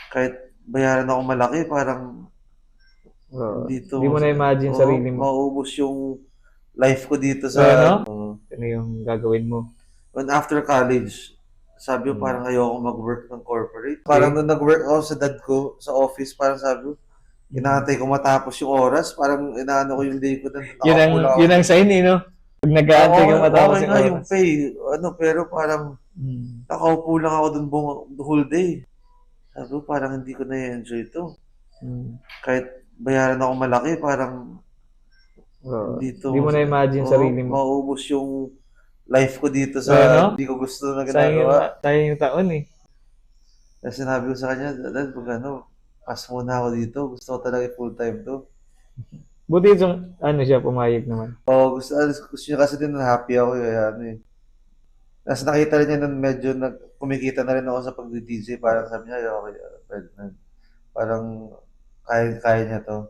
Kahit bayaran ako malaki, parang Oo. hindi to, Hindi mo na-imagine sarili mo. mauubos yung life ko dito sa, Ano? Ano yung gagawin mo? when after college, sabi ko Hmm. parang ayoko mag-work ng corporate. Parang Okay. nung nag-work ako sa dad ko, sa office, parang sabi ko, Mm. inaantay ko matapos yung oras, parang inaano ko yung day ko na Yun ang, nakakulang ako yun ang dun. sign eh, no? Pag Oo, nag-aantay okay, kang matapos okay yung nga yung oras. pay, pero parang Mm. nakaupo lang ako dun buong the whole day. Sabi ko, parang hindi ko na-enjoy to. Mm. Kahit bayaran ako malaki, parang Oo. hindi to, Hindi mo na-imagine sarili mo. mauubos yung life ko dito sa Ano? hindi ko gusto na Sayang yung, ginagawa. sayang yung taon eh. Kasi sinabi ko sa kanya, Dad, pag pass muna ako dito. Gusto ko talaga full time to. Buti yung, ano siya, pumayag naman. Oo, gusto niya kasi din na happy ako, kaya ano eh. Tapos nakita rin niya nun medyo kumikita na rin ako sa pag-DJ. Parang sabi niya, "Ay, okay, pwede na." Parang kaya niya to.